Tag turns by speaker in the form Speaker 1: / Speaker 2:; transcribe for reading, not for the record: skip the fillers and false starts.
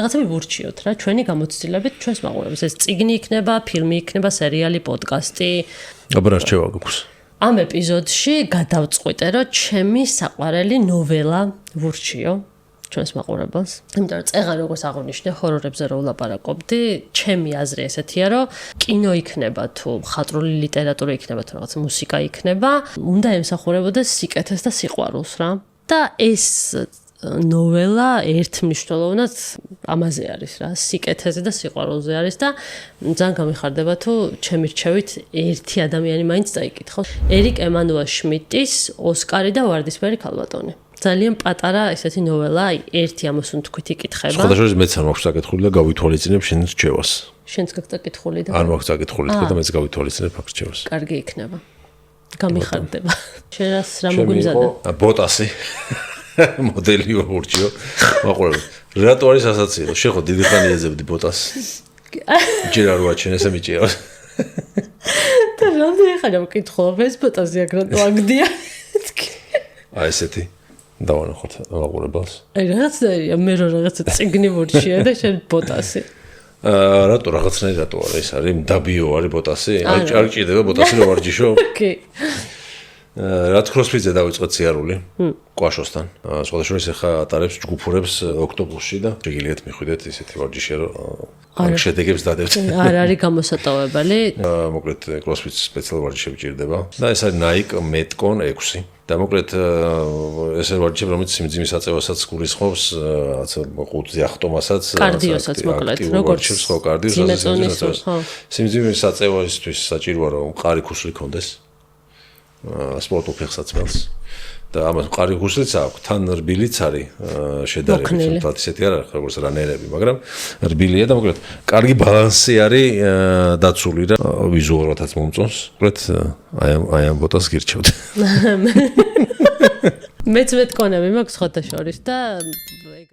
Speaker 1: რაღაცები ვურჩიოთ რა, ჩვენი გამოცდილებით ჩვენს მაყურებელს. ეს წიგნი იქნება, ფილმი იქნება, სერიალი, პოდკასტი.
Speaker 2: აბა რა რჩევა გაქვს?
Speaker 1: ამ ეპიზოდში გადავწყვიტე, რომ ჩემი საყვარელი ნოველა ვურჩიო ჩვენს მაყურებელს. იმიტომ რომ წეღან როგორც აღნიშნე, ჰორორებზე რო ვლაპარაკობდი, ჩემი აზრი ესეთია, რომ კინო იქნება თუ მხატვრული ლიტერატურა იქნება თუ რაღაც მუსიკა იქნება, უნდა ემსახურებოდეს სიკეთეს და სიყვარულს რა. და ეს ნოველა ერთმნიშვნელოვნად ამაზე არის რა, სიკეთეზე და სიყვარულზე არის და ძალიან გამიხარდება თუ ჩემი რჩევით ერთი ადამიანი მაინც დაიკითხოს. ერიკ ემანუელ შმიდტის ოსკარი და ვარდისფერი ქალბატონი. ძალიან პატარა ესეთი ნოველა, ერთი ამოსუნ თქვით იკითხება.
Speaker 2: სხვადასხვა მეც არ მაქვს საკითხული და გავითვალისწინებ შენ რჩევას.
Speaker 1: შენც გაქვს საკითხული და
Speaker 2: არ მაქვს საკითხული და მეც გავითვალისწინებ აქ რჩევას.
Speaker 1: კარგი იქნება. გამიხარდება. შენ რა მოგვიმზადა?
Speaker 2: ბოტასი. მოდელი ვურჩიო. მაყურებელ. რატო არის ასაცილო? შენ ხო დიდი ხანი ეძებდი ბოტას. ჯერ არ ვაჩენ ესე მიჭირავს.
Speaker 1: და რამდენი ხანია მკითხულობ ეს ბოტასი აქ რატო აგდია?
Speaker 2: აი ესეთი. დავანახოთ მაყურებელს.
Speaker 1: აი რაღაცა მე რაღაცა წიგნი ვურჩია და შენ ბოტასი.
Speaker 2: რატო რაღაცნაირად რატო არა ეს არის დაბიო არის ბოტასი? არ ჭირდება ბოტასი რომ ვარჯიშო?
Speaker 1: კი.
Speaker 2: რაც ქროსფიტზე დავიწყეთ სიარული კვაშოსთან. სხვადასხვა ეხა ატარებს ჯგუფურებს ოქტომბერში და შეგიძლიათ მიხვიდეთ ისეთი ვარჯიში რომ არ შედეგებს დადებთ.
Speaker 1: არ არის გამოსატოვებელი.
Speaker 2: მოკლედ ქროსფიტს სპეციალური ვარჯიშები ჭირდება და ეს არის Nike Metcon 6. და მოკლედ ეს ვარჯიშები რომელიც სიმძიმის აწევასაც გულისხმობს, რაღაცა 5-ზე ახტომასაც,
Speaker 1: კარდიოსაც მოკლედ, როგორც
Speaker 2: ხო კარდიოსაც. სიმძიმის აწევასთვის საჭიროა რომ მყარი ქუსლი ქონდეს. სპორტულ ფეხსაცმელს და ამას მყარი ქუსლიც აქვს, თან რბილიც არის შედარებით, თუმცა ისეთი არ არის როგორც რანერები, მაგრამ რბილია და მოკლედ კარგი ბალანსი არის დაცული და ვიზუალურადაც მომწონს. მოკლედ აი ამ ბოტას გირჩევთ.
Speaker 1: მეც მეთქონები მაქვს ხოთა შორის და